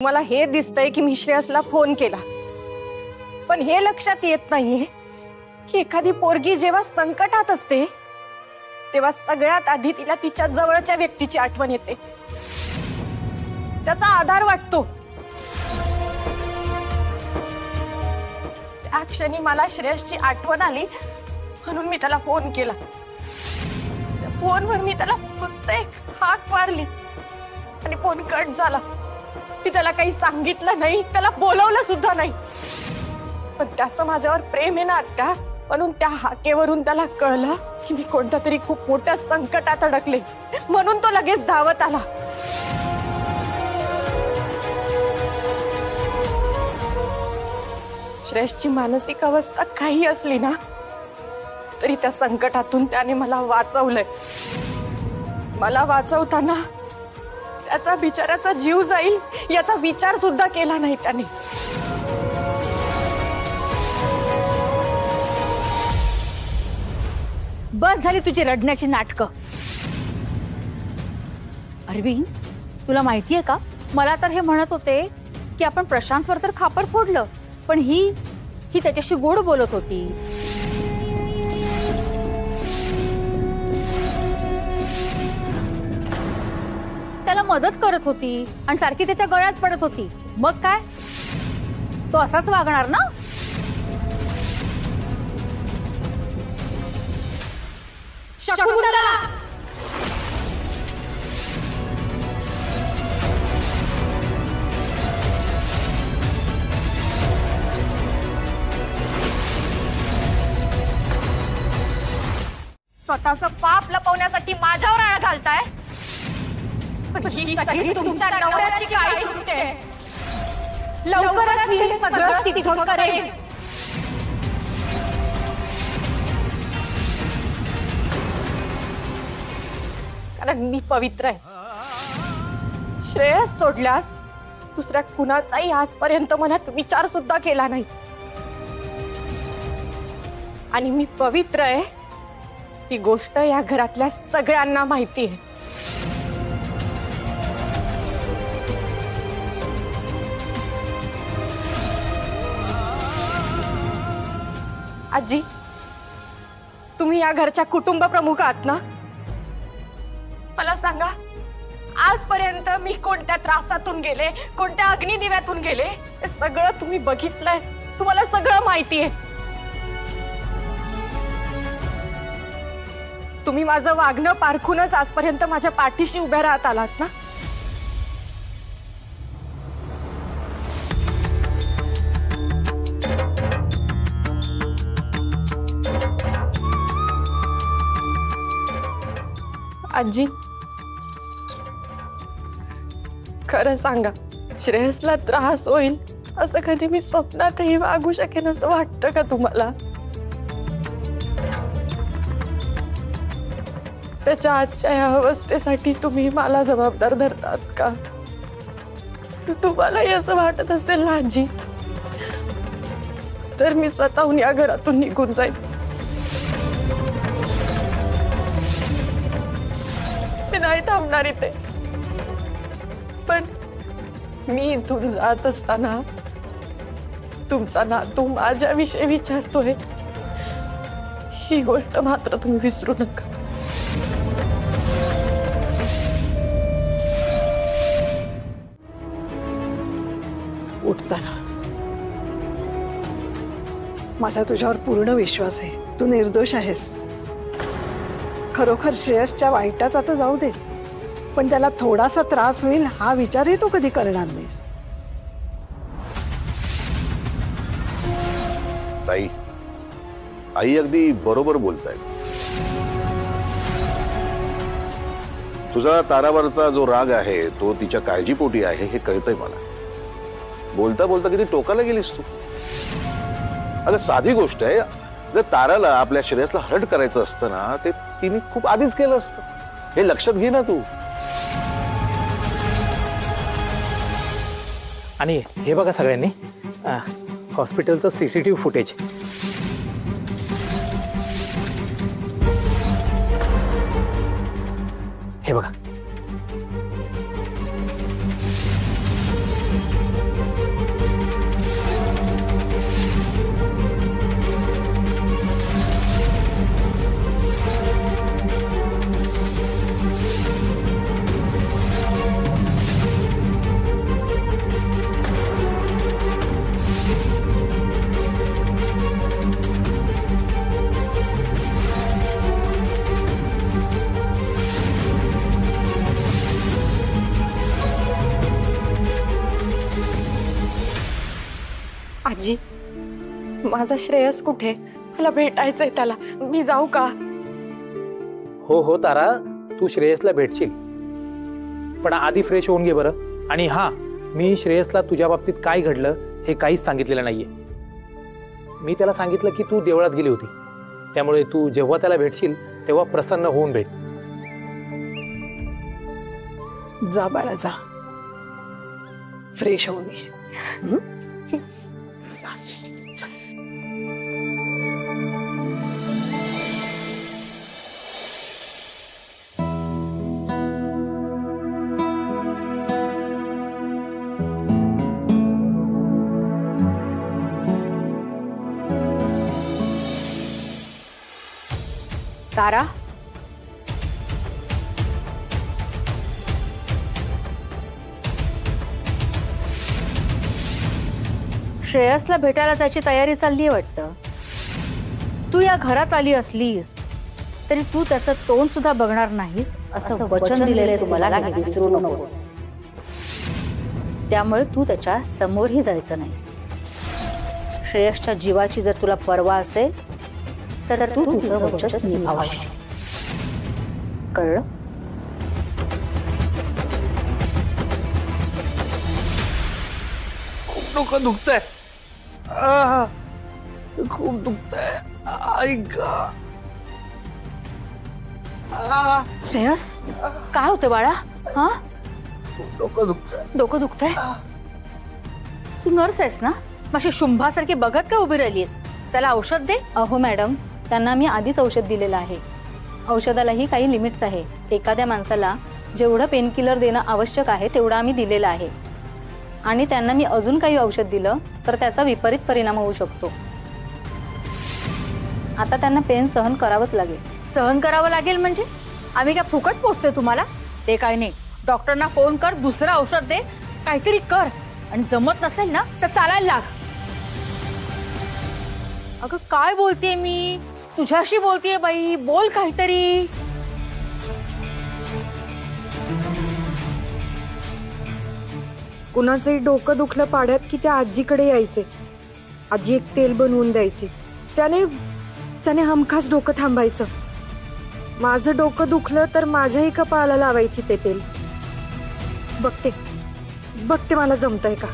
मला हे दिसतंय की मी श्रेयसला फोन केला, पण हे लक्षात येत नाहीये की एखादी पोरगी जेव्हा संकटात असते तेव्हा सगळ्यात आधी तिला तिच्या जवळच्या व्यक्तीची आठवण येते, त्याचा आधार वाटतो। त्या क्षणी मला श्रेयसची आठवण आली म्हणून मी त्याला फोन केला। त्या फोनवर मी त्याला फक्त एक हाक मारली आणि फोन कट झाला। मी त्याला काही सांगितलं नाही, त्याला बोलवलं सुद्धा नाही, पण त्याचं माझ्यावर प्रेम आहे ना आत्या, म्हणून त्या हाकेवरून त्याला कळलं की मी कोणत्या तरी खूप मोठ्या संकटात अडकले, म्हणून तो लगेच धावत आला। श्रेयसची मानसिक अवस्था काही असली ना तरी त्या संकटातून त्याने मला वाचवलंय। मला वाचवताना त्याचा बिचाराचा जीव जाईल याचा विचार सुद्धा केला नाही त्याने। बस झाली तुझी रडण्याची नाटकं। अरविंद, तुला माहितीये का, मला तर हे म्हणत होते की आपण प्रशांतवर तर खापर फोडलं, पण ही त्याच्याशी गोड बोलत होती। त्याला मदत करत होती आणि सारखी त्याच्या गळ्यात पडत होती, मग काय तो असाच वागणार ना? शकुंतला, स्वतःचं पाप लपवण्यासाठी माझ्यावर आळ घालताय, पण ही सगळी तुमच्या नवऱ्याची काळी कृत्य आहे। लवकरच मी हे सगळं स्थितीभंग करेन। कारण मी पवित्र आहे। श्रेयस सोडल्यास दुसऱ्या कुणाचाही आजपर्यंत मनात विचार सुद्धा केला नाही, आणि मी पवित्र आहे ही गोष्ट या घरातल्या सगळ्यांना माहिती आहे। आजी, तुम्ही या घरच्या कुटुंब प्रमुख आहात ना? मला सांगा, आजपर्यंत मी कोणत्या त्रासातून गेले, कोणत्या अग्निदिव्यातून गेले, हे सगळं तुम्ही बघितलंय, तुम्हाला सगळं माहिती आहे। तुम्ही माझं वागणं पारखूनच आजपर्यंत माझ्या पाठीशी उभ्या राहत आलात ना? आजी, खरं सांगा, श्रेयसला त्रास होईल असं कधी मी स्वप्नातही वागू शकेन असं वाटतं का तुम्हाला? त्याच्या आजच्या या अवस्थेसाठी तुम्ही मला जबाबदार धरतात का? तुम्हालाही असं वाटत असेल ना आजी, तर मी स्वतःहून या घरातून निघून जाईल। मी नाही थांबणार इथे, पण मी इथून जात असताना तुमचा नातू माझ्याविषयी विचारतोय ही गोष्ट मात्र तुम्ही विसरू नका। उठताना माझा तुझ्यावर पूर्ण विश्वास आहे, तू निर्दोष आहेस। खरोखर श्रेयसच्या वाईटाचा तर जाऊ दे, पण त्याला थोडासा त्रास होईल हा विचारही तू कधी करणार नाहीस। ताई, आई अगदी बरोबर बोलताय। तुझा तारावरचा जो राग आहे तो तिच्या काळजीपोटी आहे हे कळतंय मला। बोलता बोलता किती टोकाला गेलीस तू। अगं साधी गोष्ट आहे, जर ताराला आपल्या श्रेयसला हर्ट करायचं असतं ना ते तिने खूप आधीच केलं असतं, हे लक्षात घे ना तू। आणि हे बघा सगळ्यांनी हॉस्पिटलचं सीसीटीव्ही फुटेज। हे बघा। आजी, माझा श्रेयस कुठे? मला भेटायचंय त्याला. मी जाऊ का? हो हो तारा, तू श्रेयसला भेटशील, पण आधी फ्रेश होऊन घे बरं. आणि हा, मी श्रेयसला तुझ्या बाबतीत काय घडलं हे काहीच सांगितलेलं नाहीये. मी त्याला सांगितलं की तू देवळात गेली होती, त्यामुळे तू जेव्हा त्याला भेटशील तेव्हा प्रसन्न होऊन भेट. जा बाळा जा, फ्रेश होऊन ये. तारा, श्रेयसला भेटायला जायची तयारी चालली आहे वाटतं. तू या घरात आली असलीस तरी तू त्याचं तोंड सुद्धा बघणार नाहीस असं वचन दिलेलं तुम्हाला, हे विसरू नकोस. त्यामुळे तू त्याच्या समोरही जायचं नाहीस. श्रेयसच्या जीवाची जर तुला पर्वा असेल तर तू तुझं वचन निभावशील. कळलं? खूप डोकं दुखतंय, खूप दुखतंय. ऐक श्रेयस, काय होतं बाळा? हा, डोकं दुखतंय. डोकं दुखतंय? तू नर्स आहेस ना? माझी शुंभासारखी बघत का उभी राहिलीस? त्याला औषध दे. अहो मॅडम, त्यांना मी आधीच औषध दिलेलं आहे. औषधालाही काही लिमिट्स आहे. एखाद्या माणसाला जेवढं पेनकिलर देणं आवश्यक आहे तेवढं आम्ही दिलेलं आहे, आणि त्यांना मी अजून काही औषध दिलं तर त्याचा विपरीत परिणाम होऊ शकतो. आता त्यांना पेन सहन करावंच लागेल. सहन करावं लागेल म्हणजे? आम्ही काय फुकट पोचतोय तुम्हाला? ते काय नाही, डॉक्टरना फोन कर, दुसरं औषध दे, काहीतरी कर. आणि जमत नसेल ना तर चालायला लाग. अगं काय बोलतेय मी? तुझ्याशी बोलतेय बाई, बोल काहीतरी. कुणाचंही डोकं दुखलं पाड्यात की त्या आजीकडे यायचे. आजी एक तेल बनवून द्यायची, त्याने हमखास डोकं थांबायचं. माझं डोकं दुखलं तर माझ्याही कपाळाला लावायची ते तेल. बघते मला जमतंय का.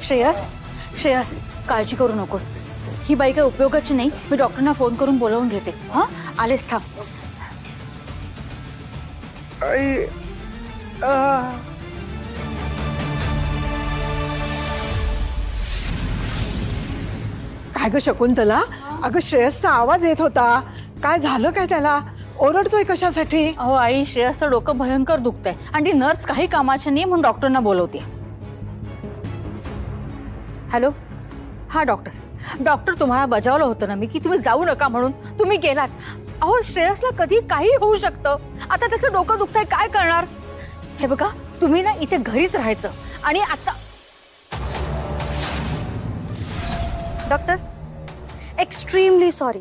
श्रेयस, श्रेयस, काळजी करू नकोस. ही बाई काही उपयोगाची नाही. मी डॉक्टरना फोन करून बोलावून घेते. हा, आलेच, थांब. काय ग शकुंतला, अगं श्रेयसचा आवाज येत होता. काय झालं काय त्याला? ओरडतोय कशासाठी? अहो आई, श्रेयसचं डोकं भयंकर दुखतंय आणि ती नर्स काही कामाची नाही म्हणून डॉक्टरना बोलवते. हॅलो, हा डॉक्टर, तुम्हाला बजावलं होतं ना मी की तुम्ही जाऊ नका म्हणून. तुम्ही गेलात. अहो श्रेयसला कधी काही होऊ शकतं. आता त्याचं डोकं दुखतंय, काय करणार? हे बघा, तुम्ही ना इथे घरीच राहायचं. आणि आता डॉक्टर, एक्स्ट्रीमली सॉरी.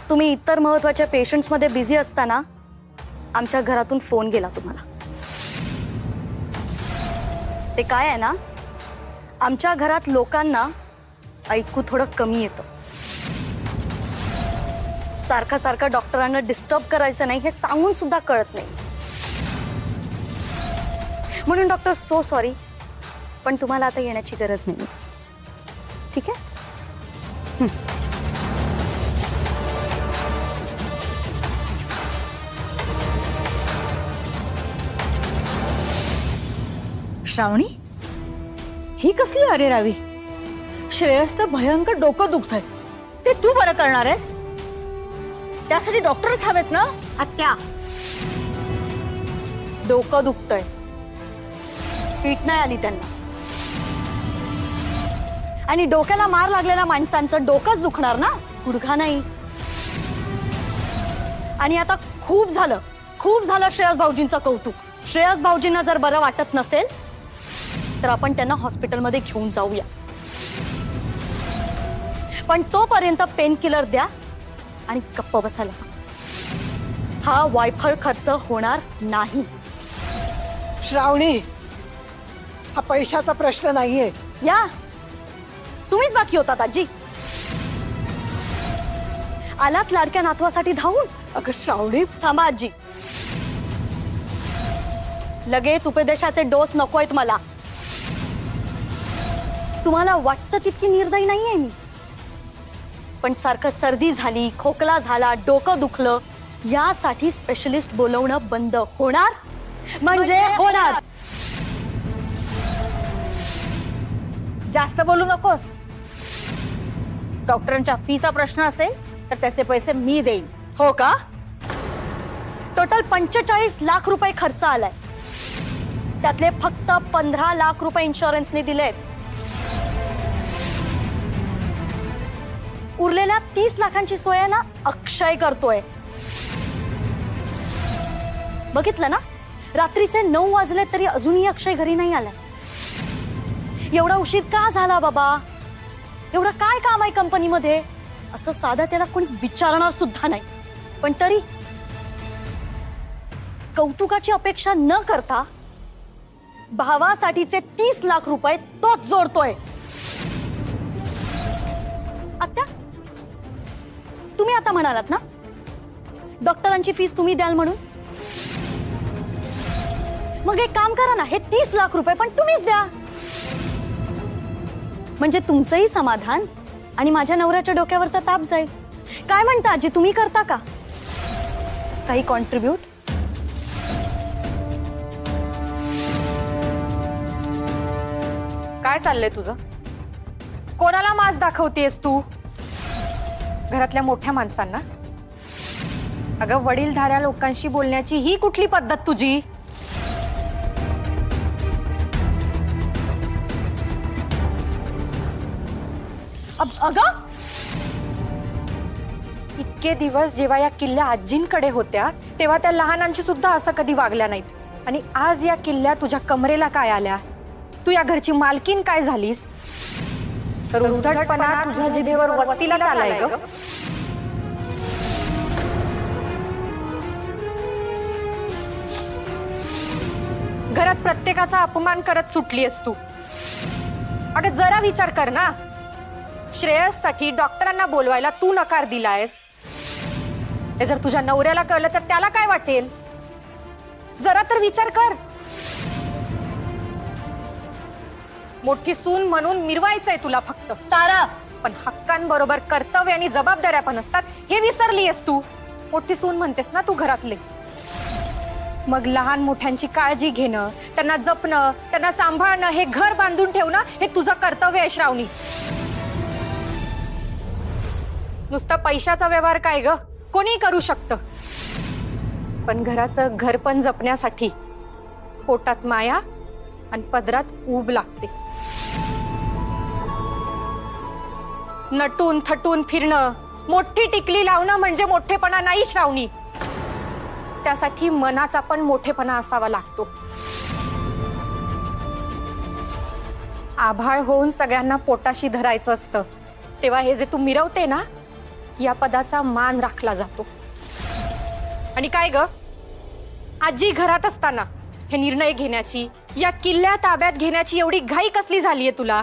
तुम्ही इतर महत्त्वाच्या पेशंट्समध्ये बिझी असताना आमच्या घरातून फोन गेला तुम्हाला. ते काय आहे ना, आमच्या घरात लोकांना ऐकू थोडं कमी येतं. सारखं डॉक्टरांना डिस्टर्ब करायचं नाही हे सांगून सुद्धा कळत नाही. म्हणून डॉक्टर, सो सॉरी, पण तुम्हाला आता येण्याची गरज नाही. ठीक आहे? श्रावणी, ही कसली अरेरावी? श्रेयसचं भयंकर डोकं दुखतंय, ते तू बरं करणार आहेस? त्यासाठी डॉक्टरच हवेत ना? आत्या, डोकं दुखतंय, पीठ नाही आली त्यांना. आणि डोक्याला मार लागलेल्या माणसांचं डोकंच दुखणार ना, गुडघा नाही. आणि आता खूप झालं श्रेयस भाऊजींचं कौतुक. श्रेयस भाऊजींना जर बरं वाटत नसेल तर आपण त्यांना हॉस्पिटलमध्ये घेऊन जाऊया. पण तोपर्यंत पेन किलर द्या आणि गप्प बसायला सांग. हा वायफळ खर्च होणार नाही. श्रावणी, हा पैशाचा प्रश्न नाहीये. या तुम्हीच बाकी होतात आजी. आलात लाडक्या नातवासाठी धावून. अगं श्रावणी, थांबा आजी, लगेच उपदेशाचे डोस नकोयत मला. तुम्हाला वाटतं तितकी निर्दयी नाहीये मी, पण सारखं सर्दी झाली, खोकला झाला, डोकं दुखलं, यासाठी स्पेशलिस्ट बोलवणं बंद होणार म्हणजे होणार. जास्त बोलू नकोस. डॉक्टरांच्या फीचा प्रश्न असेल तर त्याचे पैसे मी देईन. हो का? टोटल 45 लाख रुपये खर्च आलाय, त्यातले फक्त 15 लाख रुपये इन्शुरन्सने दिलेत. उरलेल्या 30 लाखांची सोय ना अक्षय करतोय. बघितलं ना, रात्रीचे 9 वाजले तरी अजूनही अक्षय घरी नाही आलाय. एवढा उशीर का झाला बाबा? एवढं काय काम आहे कंपनीमध्ये? असं साधा त्याला कोणी विचारणार सुद्धा नाही. पण तरी कौतुकाची अपेक्षा न करता भावासाठीचे 30 लाख रुपये तोच जोडतोय. आत्या, तुम्ही आता म्हणालात ना डॉक्टरांची फीस तुम्ही द्याल म्हणून, मग एक काम करा ना, हे 30 लाख रुपये पण तुम्हीच द्या. म्हणजे तुमचंही समाधान आणि माझ्या नवऱ्याच्या डोक्यावरचा ताप जाईल. काय म्हणता आजी, तुम्ही करता का काही कॉन्ट्रीब्यूट? काय चाललंय तुझं? कोणाला मास दाखवतेस तू? घरातल्या मोठ्या माणसांना? अगं, वडीलधाऱ्या लोकांशी बोलण्याची ही कुठली पद्धत तुझी? अगं, इतके दिवस जेव्हा या किल्ल्या आजींकडे होत्या तेव्हा त्या लहानांची सुद्धा असं कधी वागल्या नाहीत, आणि आज या किल्ल्या तुझ्या कमरेला काय आल्या? तू या घरची मालकीन काय झालीस? तर उद्धटपणा तुझ्या जिभेवर वस्तीला आलाय ग. घरात प्रत्येकाचा अपमान करत सुटलीस तू. अगं, जरा विचार कर ना. श्रेयससाठी डॉक्टरांना बोलवायला तू नकार दिलायस. हे जर तुझ्या नवऱ्याला कळलं तर त्याला काय वाटेल? जरा तर विचार कर. मोठी सून म्हणून मिरवायचंय तुला फक्त सारा, पण हक्कांबरोबर कर्तव्य आणि जबाबदाऱ्या पण असतात हे विसरलीयस तू. मोठी सून म्हणतेस ना तू घरातले, मग लहान मोठ्यांची काळजी घेणं, त्यांना जपणं, त्यांना सांभाळणं, हे घर बांधून ठेवणं हे तुझं कर्तव्य आहे श्रावणी. नुसता पैशाचा व्यवहार काय ग, कोणी करू शकतं, पण घराचं घरपण जपण्यासाठी पोटात माया आणि पदरात ऊब लागते. नटून थटून फिरणं, मोठी टिकली लावणं म्हणजे मोठेपणा नाही श्रावणी. त्यासाठी मनाचा पण मोठेपणा असावा लागतो. आभाळ होऊन सगळ्यांना पोटाशी धरायचं असतं, तेव्हा हे जे तू मिरवते ना, या पदाचा मान राखला जातो. आणि काय ग, आजी घरात असताना हे निर्णय घेण्याची, या किल्ल्या ताब्यात घेण्याची एवढी घाई कसली झालीये तुला?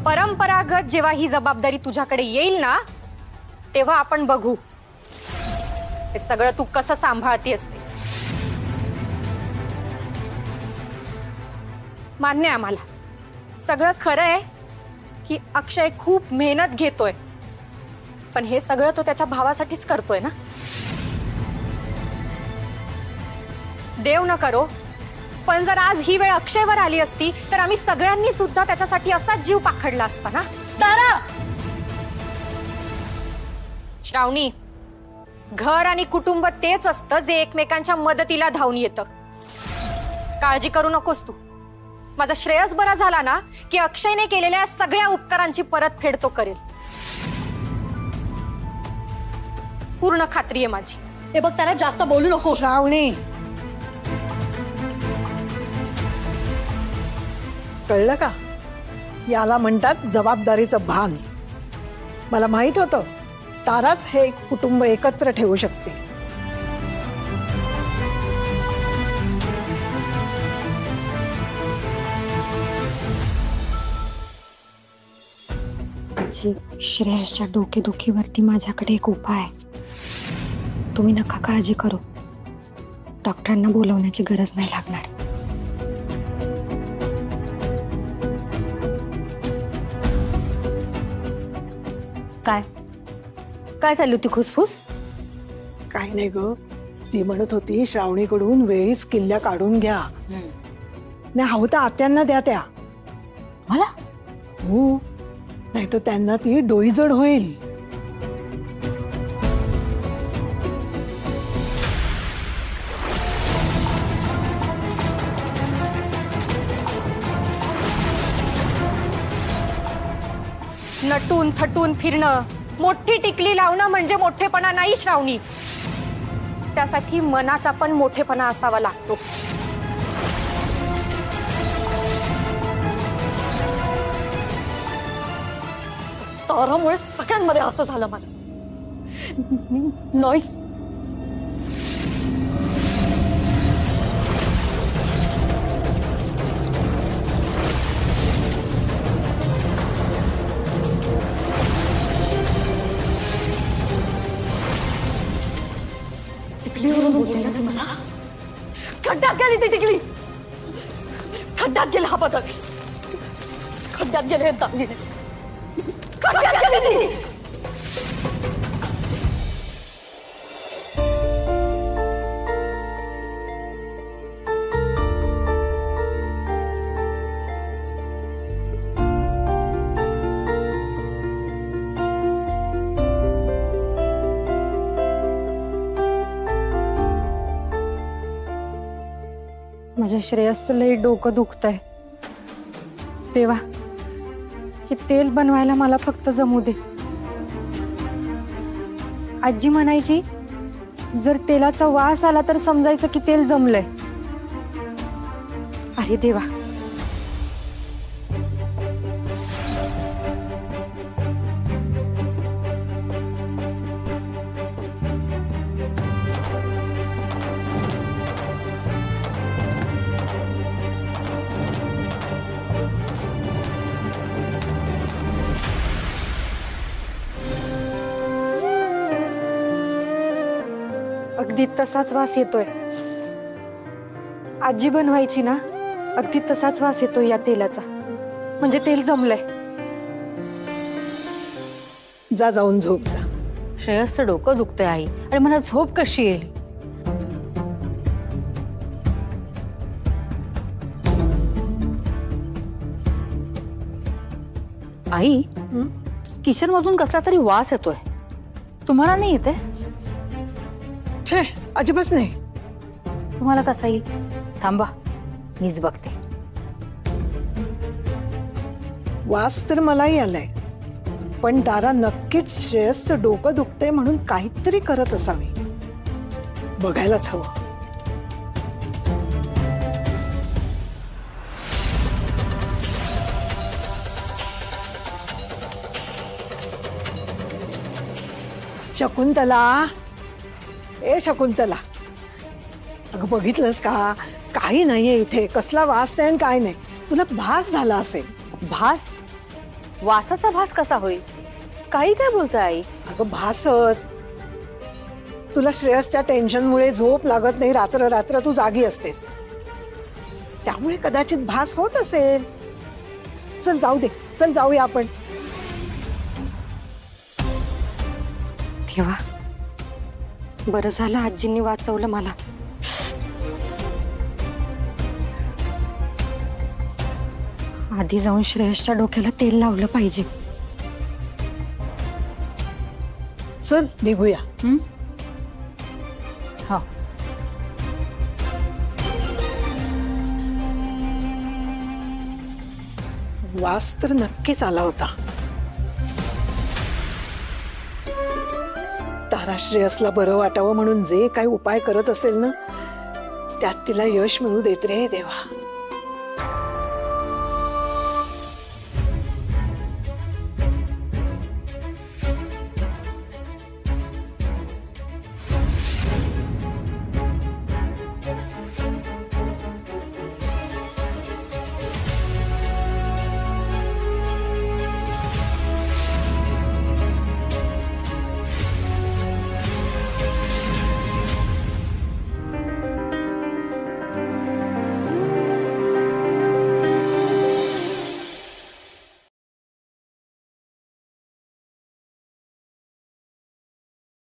परंपरागत जेव्हा ही जबाबदारी तुझ्याकडे येईल ना, तेव्हा आपण बघू हे सगळं तू कसं सांभाळती असते. मान्य आहे आम्हाला, सगळं खरं आहे की अक्षय खूप मेहनत घेतोय, पण हे सगळं तो त्याच्या भावासाठीच करतोय ना. देव न करो, पण जर आज ही वेळ अक्षयवर आली असती तर आम्ही सगळ्यांनी सुद्धा त्याच्यासाठी असाच जीव पाखडला असता ना. तारा, श्रावणी, घर आणि कुटुंब तेच असतं जे एकमेकांच्या मदतीला धावून येतं. काळजी करू नकोस तू. माझा श्रेयस बरा झाला ना की अक्षयने केलेल्या सगळ्या उपकारांची परतफेड तो करेल. पूर्ण खात्री आहे माझी. हे बघ तारा, जास्त बोलू नको. श्रावणी, कळलं का? याला म्हणतात जबाबदारीचं भान. मला माहित होतं ताराच हे कुटुंब एकत्र ठेवू शकते. आजी, श्रेयसच्या डोकेदुखीवरती माझ्याकडे एक उपाय आहे. तुम्ही नका काळजी करू. डॉक्टरांना बोलवण्याची गरज नाही लागणार. काय काय चालली होती खुसफुस? काय नाही ग, ती म्हणत होती श्रावणीकडून वेळीच किल्ल्या काढून घ्या. नाही हवं तर आत्यांना द्या त्या. मला हो, नाही तर त्यांना ती डोईजड होईल. नटून थटून फिरणं, मोठी टिकली लावणं म्हणजे मोठेपणा नाही श्रावणी. त्यासाठी मनाचा पण मोठेपणा असावा लागतो. तारामुळे सगळ्यांमध्ये असं झालं माझं. नॉईस. टिकलीवरून बोलते ना ती मला. खड्ड्यात गेली ती टिकली. खड्ड्यात गेला हा बदक. खड्ड्यात गेले दागिने. खड्ड्यात गेली ती. माझ्या श्रेयसचं लई डोकं दुखतंय. तेव्हा हे तेल बनवायला मला फक्त जमू दे. आजी म्हणायची जर तेलाचा वास आला तर समजायचं की तेल जमलंय. अरे देवा, अगदी तसाच वास येतोय. आजी बनवायची ना, अगदी तसाच वास येतोय या तेलाचा. म्हणजे तेल जमलंय. जा जाऊन झोप जा. श्रेयसचं डोकं दुखतंय आई, आणि मला झोप कशी येईल? आई, किचन मधून कसला तरी वास येतोय. तुम्हाला नाही येते? छे, अजिबात नाही. तुम्हाला कसा येईल? थांबा, मीच बघते. वास तर मलाही आलाय, पण दारा नक्कीच श्रेयसचं डोकं दुखतंय म्हणून काहीतरी करत असावी. बघायलाच हवं. शकुंतला, ए शकुंतला, अगं बघितलंस का? काही नाहीये इथे. कसला वास नाही काय नाही. तुला भास झाला असेल. भास? वासाचा भास कसा होईल? काही काय बोलताय आई? अगं भासच. तुला श्रेयसच्या टेन्शनमुळे झोप लागत नाही. रात्र रात्र तू जागी असतेस, त्यामुळे कदाचित भास होत असेल. चल जाऊ दे, चल जाऊया आपण. तेव्हा बरं झालं आजींनी वाचवलं मला. आधी जाऊन श्रेयसच्या डोक्याला तेल लावलं पाहिजे. चल निघूया. हा, वास तर नक्कीच आला होता. तारा श्रेयसला बरं वाटावं म्हणून जे काही उपाय करत असेल ना, त्यात तिला यश मिळू देत रे देवा.